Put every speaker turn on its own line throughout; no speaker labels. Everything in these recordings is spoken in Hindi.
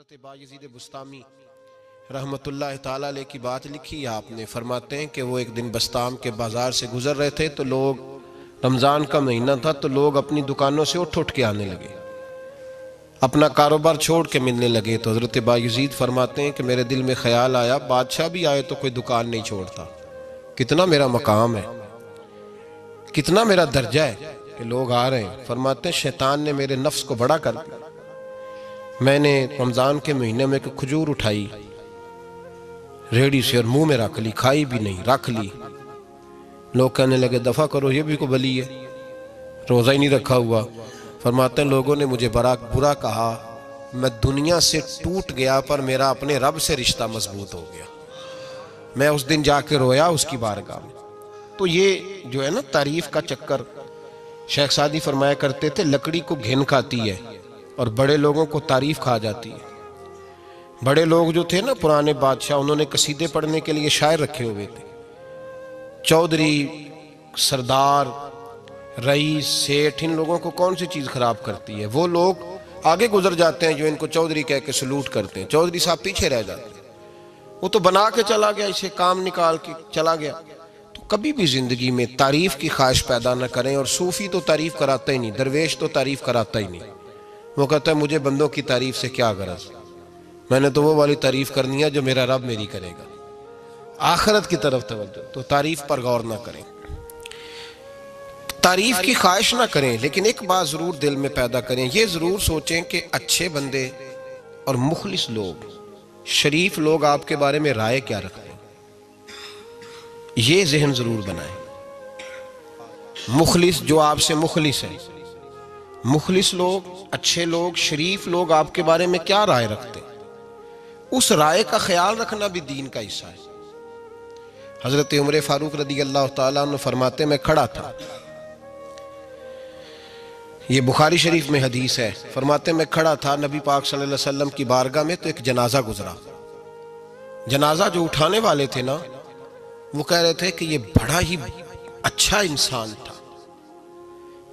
हज़रत बायज़ीद बुस्तामी रहमतुल्लाह ताला अलैह की बात लिखी आपने। फरमाते हैं कि वो एक दिन बस्ताम के बाज़ार से गुज़र रहे थे तो लोग, रमज़ान का महीना था तो लोग अपनी दुकानों से उठ उठ के आने लगे, अपना कारोबार छोड़ के मिलने लगे। तो हज़रत बायज़ीद फरमाते हैं कि मेरे दिल में ख्याल आया, बादशाह भी आए तो कोई दुकान नहीं छोड़ता। कितना मेरा मकाम है, कितना मेरा दर्जा है कि लोग आ रहे हैं। फरमाते हैं शैतान ने मेरे नफ्स को बड़ा कर दिया। मैंने रमज़ान के महीने में एक खजूर उठाई रेडी से और मुंह में रख ली, खाई भी नहीं, रख ली। लोग कहने लगे दफा करो, ये भी को बली है, रोज़ा ही नहीं रखा हुआ। फरमाते हैं लोगों ने मुझे बड़ा बुरा कहा, मैं दुनिया से टूट गया पर मेरा अपने रब से रिश्ता मजबूत हो गया। मैं उस दिन जाके रोया उसकी बारगाह में। तो ये जो है ना तारीफ का चक्कर, शेख सादी फरमाया करते थे लकड़ी को घिन खाती है और बड़े लोगों को तारीफ खा जाती है। बड़े लोग जो थे ना पुराने बादशाह, उन्होंने कसीदे पढ़ने के लिए शायर रखे हुए थे। चौधरी, सरदार, रईस, सेठ, इन लोगों को कौन सी चीज़ खराब करती है? वो लोग आगे गुजर जाते हैं जो इनको चौधरी कह के सलूट करते हैं, चौधरी साहब पीछे रह जाते हैं। वो तो बना के चला गया, इसे काम निकाल के चला गया। तो कभी भी जिंदगी में तारीफ की ख्वाहिश पैदा न करें। और सूफी तो तारीफ कराता ही नहीं, दरवेश तो तारीफ कराता ही नहीं। वो कहता है मुझे बंदों की तारीफ से क्या गरज, मैंने तो वो वाली तारीफ करनी है जो मेरा रब मेरी करेगा। आखिरत की तरफ तवज्जो। तो तारीफ पर गौर ना करें, तारीफ की ख्वाहिश ना करें, लेकिन एक बात जरूर दिल में पैदा करें, ये जरूर सोचें कि अच्छे बंदे और मुखलिस लोग, शरीफ लोग आपके बारे में राय क्या रखते हैं, ये जहन जरूर बनाएं। मुखलिस जो आपसे मुखलिस है, मुखलिस लोग, अच्छे लोग, शरीफ लोग आपके बारे में क्या राय रखते हैं, उस राय का ख्याल रखना भी दीन का हिस्सा है। हजरत उमर फारूक रदी अल्लाह ताला अन्हु फरमाते, मैं खड़ा था, ये बुखारी शरीफ में हदीस है, फरमाते मैं खड़ा था नबी पाक सल्लल्लाहु अलैहि वसल्लम की बारगाह में, तो एक जनाजा गुजरा। जनाजा जो उठाने वाले थे ना, वो कह रहे थे कि ये बड़ा ही अच्छा इंसान था,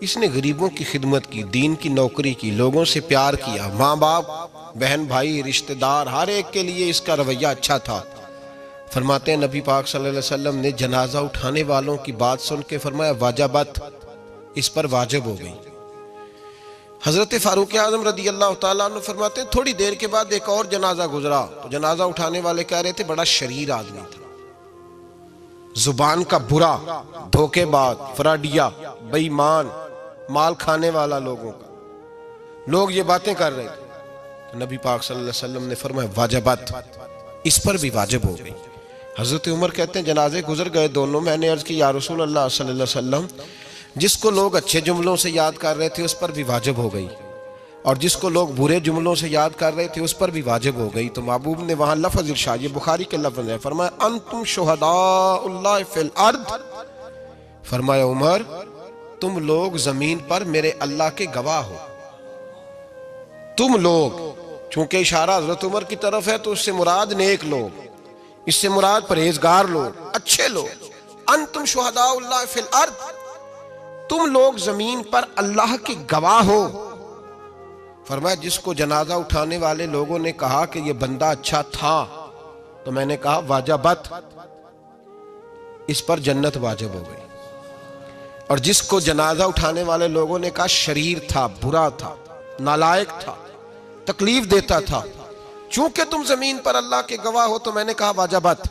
इसने गरीबों की खिदमत की, दीन की नौकरी की, लोगों से प्यार किया, माँ बाप, बहन भाई, रिश्तेदार, हर एक के लिए इसका रवैया अच्छा था। फरमाते हैं नबी पाक सल्लल्लाहु अलैहि वसल्लम ने जनाजा उठाने वालों की बात सुन के फरमाया वाजबत, इस पर वाजिब हो गई। हजरत फारूक आजम रदी अल्लाह ताला अन्हु फरमाते हैं थोड़ी देर के बाद एक और जनाजा गुजरा, तो जनाजा उठाने वाले कह रहे थे बड़ा शरीर आदमी था, जुबान का बुरा, धोखेबाज, फराडिया, बेईमान, माल खाने वाला लोगों का, लोग ये बातें कर रहे थे। तो नबी पाक सल्लल्लाहु अलैहि वसल्लम ने फरमाया वाजबत, इस पर भी वाजिब हो गई। हजरत उमर कहते हैं जनाजे गुजर गए दोनों, मैंने अर्ज की या रसूल अल्लाह सल्लल्लाहु अलैहि वसल्लम, जिसको लोग अच्छे जुमलों से याद कर रहे थे उस पर भी वाजिब हो गई, और जिसको लोग बुरे जुमलों से याद कर रहे थे उस पर भी वाजिब हो गई। तो महबूब ने वहां लफ्ज़ इरशाद, ये बुखारी के लफ्ज़ है, फरमाया अंतुम शुहदाउल्लाह फिल अर्द, फरमाया उमर तुम लोग जमीन पर मेरे अल्लाह के गवाह हो। तुम लोग, चूंकि इशारा हजरत उमर की तरफ है तो उससे मुराद नेक लोग, इससे मुराद परहेजगार लोग, अच्छे लोग। अंतुम शुहदाउल्लाह फिल अर्द, तुम लोग जमीन पर अल्लाह के गवाह हो। फरमाया जिसको जनाजा उठाने वाले लोगों ने कहा कि यह बंदा अच्छा था, तो मैंने कहा वाजबत, इस पर जन्नत वाजिब हो गई। और जिसको जनाजा उठाने वाले लोगों ने कहा शरीर था, बुरा था, नालायक था, तकलीफ देता था, चूंकि तुम जमीन पर अल्लाह के गवाह हो, तो मैंने कहा वाजबत,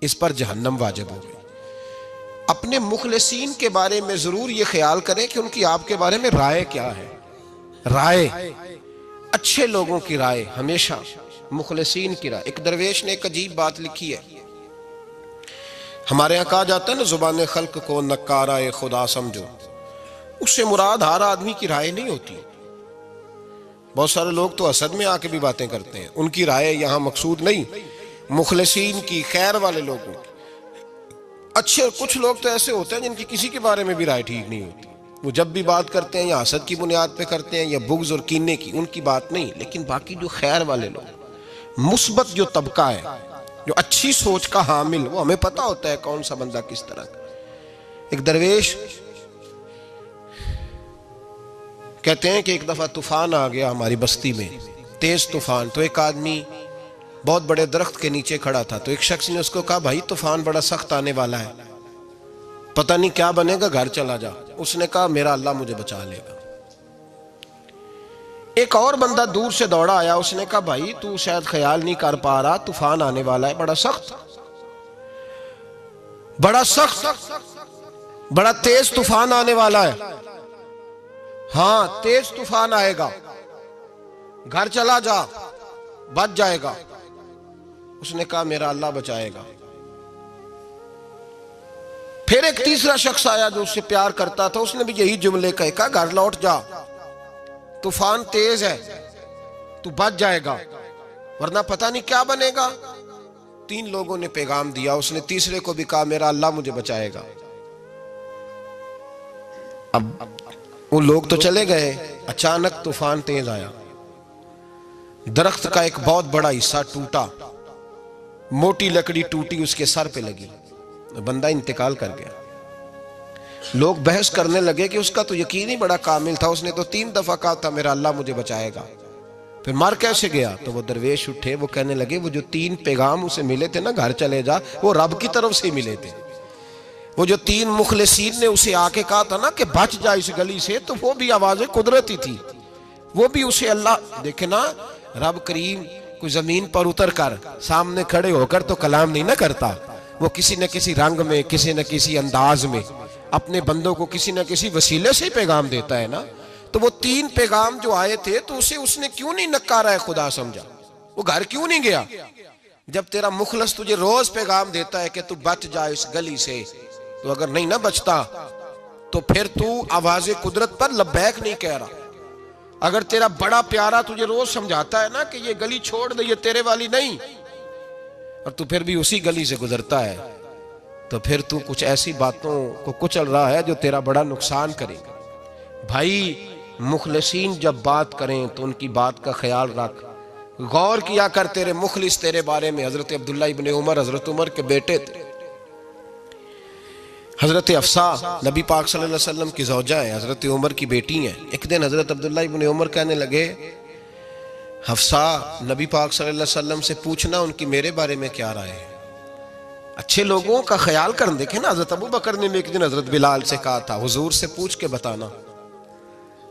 इस पर जहन्नम वाजिब हो गई। अपने मुखलिसीन के बारे में जरूर ये ख्याल करें कि उनकी आपके बारे में राय क्या है। राय, अच्छे लोगों की राय, हमेशा मुखलिसीन की राय। एक दरवेश ने एक अजीब बात लिखी है, हमारे यहाँ कहा जाता है ना जुबान खल्क को नकारा खुदा समझो, उससे मुराद हर आदमी की राय नहीं होती। बहुत सारे लोग तो असद में आके भी बातें करते हैं, उनकी राय यहाँ मकसूद नहीं, मुखलिसीन की, खैर वाले लोगों की। अच्छे कुछ लोग तो ऐसे होते हैं जिनकी किसी के बारे में भी राय ठीक नहीं होती, वो जब भी बात करते हैं या हसद की बुनियाद पे करते हैं या बुग़्ज़ और कीने की, उनकी बात नहीं। लेकिन बाकी जो खैर वाले लोग, मुस्बत जो तबका है, जो अच्छी सोच का हामिल, वो हमें पता होता है कौन सा बंदा किस तरह का। एक दरवेश कहते हैं कि एक दफा तूफान आ गया हमारी बस्ती में, तेज तूफान। तो एक आदमी बहुत बड़े दरख्त के नीचे खड़ा था, तो एक शख्स ने उसको कहा, भाई तूफान बड़ा सख्त आने वाला है, पता नहीं क्या बनेगा, घर चला जा। उसने कहा, मेरा अल्लाह मुझे बचा लेगा। एक और बंदा दूर से दौड़ा आया, उसने कहा, भाई तू शायद ख्याल नहीं कर पा रहा, तूफान आने वाला है, बड़ा सख्त, बड़ा तेज तूफान आने वाला है। हाँ, तेज तूफान आएगा, घर चला जा, बच जाएगा। उसने कहा, मेरा अल्लाह बचाएगा। फिर एक तीसरा शख्स आया जो उससे प्यार करता था, उसने भी यही जुमले कहे, कहा, घर लौट जा, तूफान तेज है, तू बच जाएगा, वरना पता नहीं क्या बनेगा। 3 लोगों ने पैगाम दिया, उसने तीसरे को भी कहा, मेरा अल्लाह मुझे बचाएगा। अब वो लोग तो चले गए, अचानक तूफान तेज आया, दरख्त का एक बहुत बड़ा हिस्सा टूटा, मोटी लकड़ी टूटी, उसके सर पे लगी, बंदा इंतकाल कर गया। लोग बहस करने लगे कि उसका तो यकीन ही बड़ा कामिल था, उसने तो 3 दफा कहा था, मेरा अल्लाह मुझे बचाएगा, फिर मर कैसे गया। तो वो दरवेश उठे, वो कहने लगे, वो जो 3 पैगाम उसे मिले थे ना, घर चले जा, वो रब की तरफ से मिले थे। वो जो 3 मुखलिसीन ने उसे आके कहा था ना कि बच जा इस गली से, तो वो भी आवाज़ें कुदरती थी, वो भी उसे अल्लाह। देखे ना, रब करीम कोई जमीन पर उतर कर सामने खड़े होकर तो कलाम नहीं ना करता, वो किसी न किसी रंग में, किसी न किसी अंदाज में अपने बंदों को किसी न किसी वसीले से पैगाम देता है ना। तो वो 3 पैगाम जो आए थे, तो उसे उसने क्यों नहीं नकारा है, खुदा समझा, वो घर क्यों नहीं गया। जब तेरा मुखलस तुझे रोज पैगाम देता है कि तू बच जा इस गली से, तो अगर नहीं ना बचता तो फिर तू आवाज़े कुदरत पर लब्बैक नहीं कह रहा। अगर तेरा बड़ा प्यारा तुझे रोज समझाता है ना कि ये गली छोड़ दे, ये तेरे वाली नहीं, और तू फिर भी उसी गली से गुजरता है, तो फिर तू कुछ ऐसी बातों को कुचल रहा है जो तेरा बड़ा नुकसान करेगा। भाई, मुखलिसीन जब बात करें तो उनकी बात का ख्याल रख, गौर किया कर। तेरे मुखलिस तेरे बारे में हजरत अब्दुल्ला इब्ने उमर, हजरत उमर के बेटे थे, हजरत अफसा नबी पाक सल्लल्लाहु अलैहि वसल्लम की ज़ौजा है, हजरत उमर की बेटी है। एक दिन हजरत अब्दुल्ला इब्ने उमर कहने लगे, हफ्सा, नबी पाक सल्लल्लाहु अलैहि वसल्लम से पूछना उनकी मेरे बारे में क्या राय है, अच्छे लोगों का ख्याल कर। देखे ना, हजरत अबू बकर ने एक दिन हजरत बिलाल से कहा था, हुजूर से पूछ के बताना।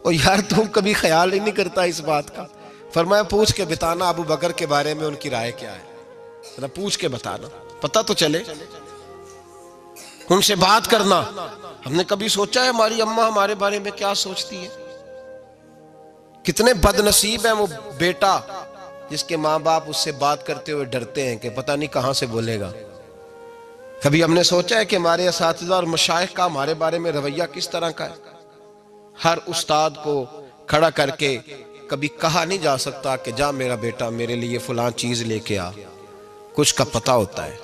और यार, तुम कभी ख्याल ही नहीं करता इस बात का। फरमाया, पूछ के बताना अबू बकर के बारे में उनकी राय क्या है, पूछ के बताना, पता तो चले, उनसे बात करना। हमने कभी सोचा है हमारी अम्मा हमारे बारे में क्या सोचती है? कितने बदनसीब है वो बेटा जिसके माँ बाप उससे बात करते हुए डरते हैं कि पता नहीं कहां से बोलेगा। कभी हमने सोचा है कि हमारे असातिज़ा और मशाइख का हमारे बारे में रवैया किस तरह का है? हर उस्ताद को खड़ा करके कभी कहा नहीं जा सकता कि जा मेरा बेटा मेरे लिए फलां चीज लेके आ। कुछ का पता होता है,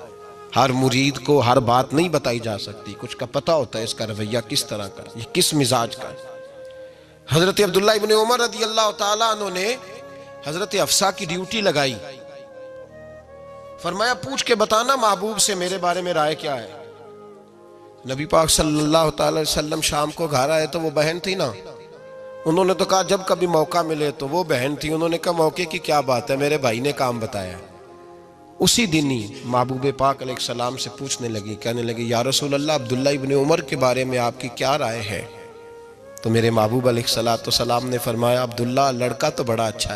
हर मुरीद को हर बात नहीं बताई जा सकती, कुछ का पता होता है इसका रवैया किस तरह का, ये किस मिजाज का है। हजरत अब्दुल्ला इब्ने उमर रज़ी अल्लाह तआला अन्हु ने हजरत अफसा की ड्यूटी लगाई, फरमाया पूछ के बताना महबूब से मेरे बारे में राय क्या है। नबी पाक सल्लल्लाहु अलैहि वसल्लम शाम को घर आए तो वो बहन थी ना, उन्होंने तो कहा जब कभी मौका मिले तो वो बहन थी, उन्होंने कहा मौके की क्या बात है, मेरे भाई ने काम बताया। उसी दिन ही महबूब पाक अलैहिस्सलाम से पूछने लगी, कहने लगी या रसूल अल्लाह अब्दुल्ला इब्ने उमर के बारे में आपकी क्या राय है? तो मेरे महबूब अलैहिस्सलाम ने फरमाया अब्दुल्ला लड़का तो बड़ा अच्छा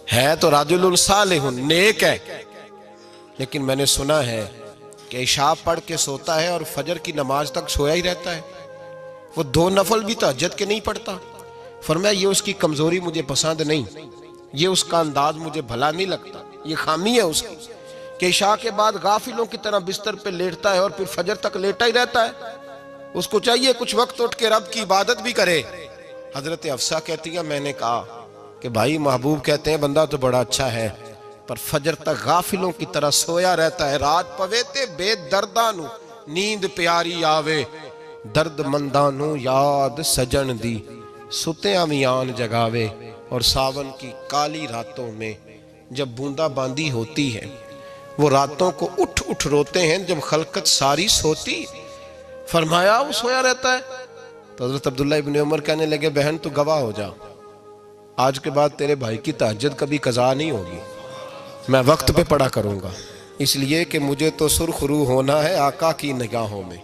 है तो राजुलुन सालिहुन, नेक है, लेकिन मैंने सुना है कि इशा पढ़ के सोता है और फजर की नमाज तक सोया ही रहता है, वो 2 नफल भी तहज्जुद के नहीं पढ़ता। फरमाया ये उसकी कमजोरी मुझे पसंद नहीं, ये उसका अंदाज मुझे भला नहीं लगता, ये खामी है उसकी कि इशा के बाद गाफिलों की तरह बिस्तर पे लेटता है और फिर फजर तक लेटा ही रहता है। उसको चाहिए कुछ वक्त उठ के रब की इबादत भी करे। हजरत अफसा कहती है मैंने कहा कि भाई महबूब कहते हैं बंदा तो बड़ा अच्छा है पर फजर तक गाफिलों की तरह सोया रहता है। रात पवे ते बेदर्दानू नींद प्यारी आवे, दर्द मंदानू याद सजन दी सुतिया मियान जगावे। और सावन की काली रातों में जब बूंदाबांदी होती है वो रातों को उठ उठ रोते हैं जब खलकत सारी सोती। फरमाया वो सोया रहता है। तो हज़रत अब्दुल्ला इब्ने उमर कहने लगे बहन तू गवाह हो जा, आज के बाद तेरे भाई की तहज्जुद कभी कज़ा नहीं होगी, मैं वक्त पे पढ़ा करूँगा, इसलिए कि मुझे तो सुरखरू होना है आका की निगाहों में।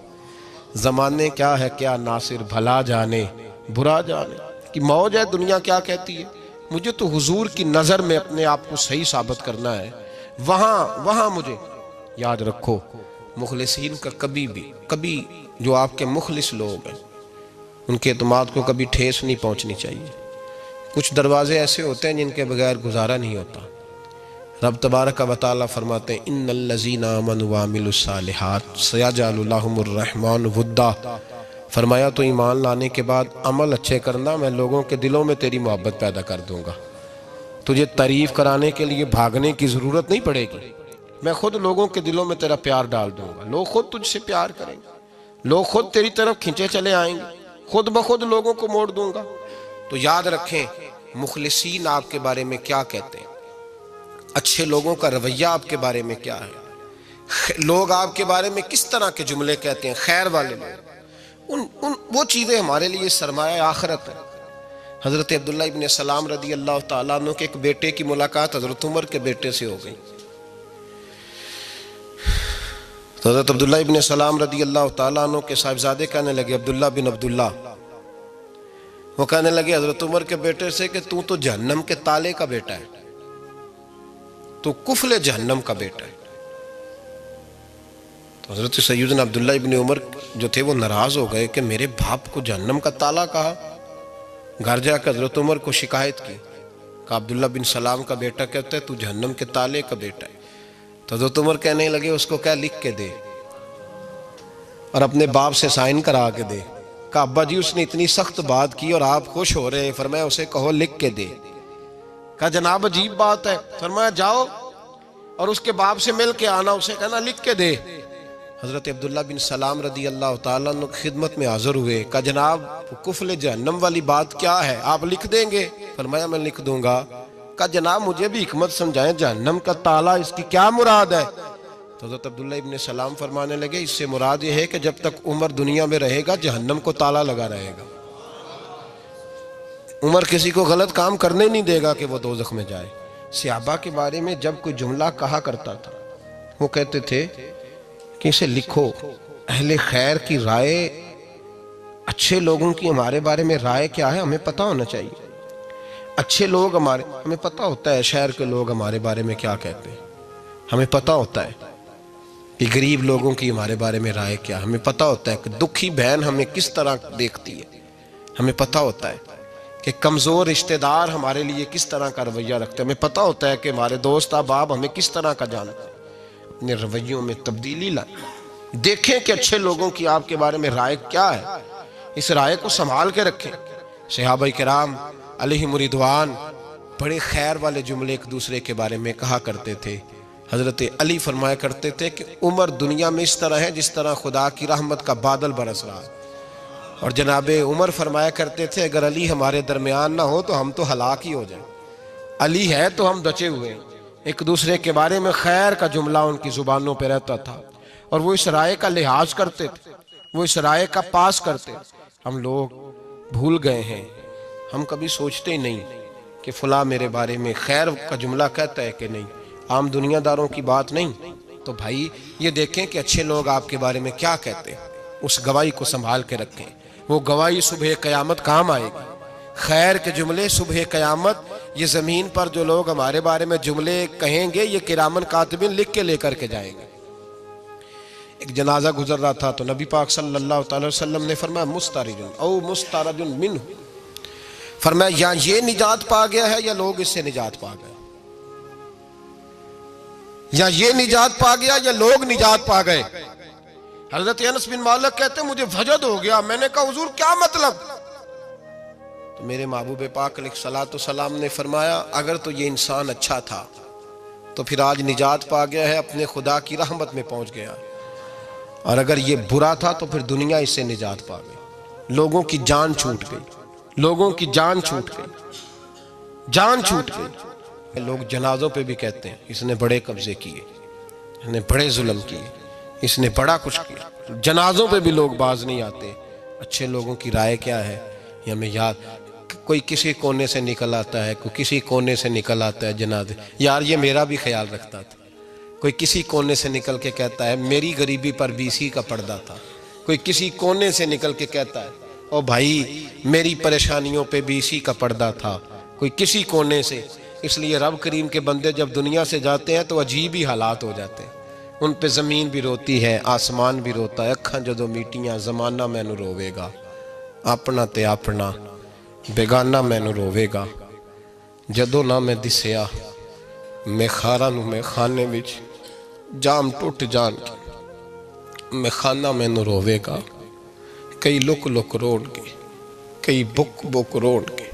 ज़माने क्या है क्या नासिर भला जाने बुरा जाने कि मौज है दुनिया क्या कहती है, मुझे तो हुजूर की नज़र में अपने आप को सही साबित करना है। वहाँ मुझे याद रखो, मुखलिसीन का कभी जो आपके मुखलिस लोग हैं उनके एतमाद को कभी ठेस नहीं पहुंचनी चाहिए। कुछ दरवाजे ऐसे होते हैं जिनके बगैर गुजारा नहीं होता। रब तबारक व तआला फरमाते हैं इन्नल्लज़ीना आमनू व अमिलुस्सालिहात सयजअलु लहुमुर रहमान वुद्दा। फरमाया तो ईमान लाने के बाद अमल अच्छे करना, मैं लोगों के दिलों में तेरी मोहब्बत पैदा कर दूंगा। तुझे तारीफ़ कराने के लिए भागने की ज़रूरत नहीं पड़ेगी, मैं खुद लोगों के दिलों में तेरा प्यार डाल दूंगा। लोग खुद तुझसे प्यार करेंगे, लोग खुद तेरी तरफ खींचे चले आएंगे, खुद ब खुद लोगों को मोड़ दूंगा। तो याद रखें मुखलिसीन आपके बारे में क्या कहते हैं, अच्छे लोगों का रवैया आपके बारे में क्या है, लोग आपके बारे में किस तरह के जुमले कहते हैं, खैर वाले लोग, वो चीज़ें हमारे लिए सरमाया आखिरत है। हज़रत अब्दुल्ला इब्न सलाम रदी अल्लाह तआला अन्हु के एक बेटे की मुलाकात हज़रत उमर के बेटे से हो गई। तो हज़रत अब्दुल्ला इब्न सलाम रदी अल्लाह तआला अन्हु के साहिबजादे कहने लगे, अब्दुल्ला बिन अब्दुल्ला, वो कहने लगे हज़रत उमर के बेटे से कि तू तो जहन्नम के ताले का बेटा है, तू कुफले जहन्नम का बेटा है। तो हज़रत सैयदना अब्दुल्ला इब्न उमर जो थे वो नाराज़ हो गए कि मेरे बाप को जहन्नम का ताला कहा। घर जाकर हज़रत उमर को शिकायत की, कहा अब्दुल्ला बिन सलाम का बेटा कहता है तू जहन्नम के ताले का बेटा है। तो हज़रत उमर कहने लगे उसको क्या लिख के दे और अपने बाप से साइन करा के दे। कहा अब्बा जी उसने इतनी सख्त बात की और आप खुश हो रहे हैं, फरमाया उसे कहो लिख के दे। कहा जनाब अजीब बात है, फरमाया जाओ और उसके बाप से मिल के आना, उसे कहना लिख के दे। हज़रत अब्दुल्ला बिन सलाम रदी अल्लाह तआला अन्हु की खिदमत में हाजिर हुए। कहा जनाब कुफल जहन्नम वाली बात क्या है, आप लिख देंगे? फरमाया मैं लिख दूंगा। कहा जनाब मुझे भी हिकमत समझाएं, जहन्नम का ताला इसकी क्या मुराद है? तो हज़रत अब्दुल्ला इब्न सलाम फरमाने लगे इससे मुराद ये है कि जब तक उमर दुनिया में रहेगा जहन्नम को ताला लगा रहेगा, उमर किसी को गलत काम करने नहीं देगा कि वो दोज़ख में जाए। सहाबा के बारे में जब कोई जुमला कहा करता था वो कहते थे कि इसे लिखो, अहले खैर की राय, अच्छे लोगों की हमारे बारे में राय क्या है हमें पता होना चाहिए। अच्छे लोग हमें पता होता है शहर के लोग हमारे बारे में क्या कहते हैं, हमें पता होता है कि गरीब लोगों की हमारे बारे में राय क्या, हमें पता होता है कि दुखी बहन हमें किस तरह देखती है, हमें पता होता है कि कमज़ोर रिश्तेदार हमारे लिए किस तरह का रवैया रखते हैं, हमें पता होता है कि हमारे दोस्त अहबाब हमें किस तरह का जानते हैं। अपने रवैयों में तब्दीली लाएं, देखें कि अच्छे लोगों की आपके बारे में राय क्या है, इस राय को संभाल के रखें। सहाबा किराम अलैहिम रिदवान बड़े खैर वाले जुमले एक दूसरे के बारे में कहा करते थे। हज़रत अली फरमाया करते थे कि उमर दुनिया में इस तरह है जिस तरह खुदा की रहमत का बादल बरस रहा है, और जनाबे उमर फरमाया करते थे अगर अली हमारे दरमियान ना हो तो हम तो हलाक ही हो जाए, अली है तो हम बचे हुए हैं। एक दूसरे के बारे में खैर का जुमला उनकी ज़ुबानों पर रहता था और वो इस राय का लिहाज करते थे, वो इस राय का पास करते। हम लोग भूल गए हैं, हम कभी सोचते ही नहीं कि फ़लाँ मेरे बारे में खैर का जुमला कहता है कि नहीं, आम दुनियादारों की बात नहीं। तो भाई ये देखें कि अच्छे लोग आपके बारे में क्या कहते हैं, उस गवाही को संभाल के रखें, वो गवाही सुबह क़यामत काम आएगी। खैर के जुमले सुबह क़यामत, ये ज़मीन पर जो लोग हमारे बारे में जुमले कहेंगे ये किरामन कातिबिन लिख के लेकर के जाएंगे। एक जनाजा गुजर रहा था तो नबी पाक सल्लल्लाहु अलैहि वसल्लम ने फरमाया मुस्तारिजुन औ मुस्तारजुन मिन्हु, फरमाया या ये निजात पा गया है या लोग इससे निजात पा गए, या ये निजात पा गया या लोग निजात पा गए। हजरत अनस बिन मालिक कहते मुझे वजद हो गया, मैंने कहा हुजूर क्या मतलब? तो मेरे महबूब पाक अलैहिस्सलातु सलाम ने फरमाया अगर तो ये इंसान अच्छा था तो फिर आज निजात पा गया है, अपने खुदा की रहमत में पहुंच गया, और अगर ये बुरा था तो फिर दुनिया इससे निजात पा गई। लोगों की जान छूट गई, लोगों की जान छूट गई, जान छूट गई। लोग जनाजों पे भी कहते हैं इसने बड़े कब्जे किए, इसने बड़े जुल्म किए, इसने बड़ा कुछ किया। जनाजों पे भी लोग बाज नहीं आते। अच्छे लोगों की राय क्या है ये हमें याद, कोई किसी कोने से निकल आता है, कोई किसी कोने से निकल आता है जनाजे। यार ये मेरा भी ख्याल रखता था। कोई किसी कोने से निकल के कहता है मेरी गरीबी पर बीसी का पर्दा था। कोई किसी कोने से निकल के कहता है ओ भाई मेरी परेशानियों पे बीसी का पर्दा था। कोई किसी कोने से। इसलिए रब करीम के बंदे जब दुनिया से जाते हैं तो अजीब ही हालात हो जाते हैं। उन पे ज़मीन भी रोती है, आसमान भी रोता है। अखां जदों मीटियां ज़माना मैनू रोवेगा, अपना ते अपना बेगाना मैनू रोवेगा। जदों ना मैं दिसिया मैं खारा नू मैं खाने विच जाम टुट जान मैं खाना मैनू रोवेगा। कई लुक लुक रोणगे, कई बुक बुक रोणगे।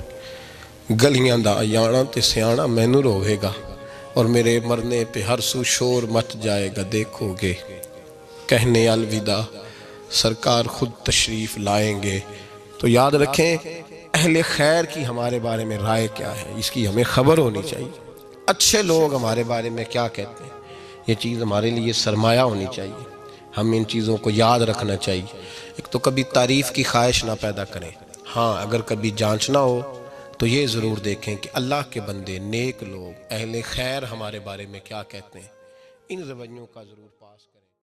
गलियां दा अयाना ते सियाना मैनू रोवेगा। और मेरे मरने पे हर सू शोर मच जाएगा, देखोगे। कहने अलविदा सरकार खुद तशरीफ़ लाएंगे। तो याद रखें अहले खैर की हमारे बारे में राय क्या है, इसकी हमें खबर होनी चाहिए। अच्छे लोग हमारे बारे में क्या कहते हैं, ये चीज़ हमारे लिए सरमाया होनी चाहिए। हम इन चीज़ों को याद रखना चाहिए। एक तो कभी तारीफ़ की ख्वाहिश ना पैदा करें। हाँ, अगर कभी जांचना हो तो ये ज़रूर देखें कि अल्लाह के बंदे, नेक लोग, अहले खैर हमारे बारे में क्या कहते हैं। इन रवैयों का ज़रूर पास करें।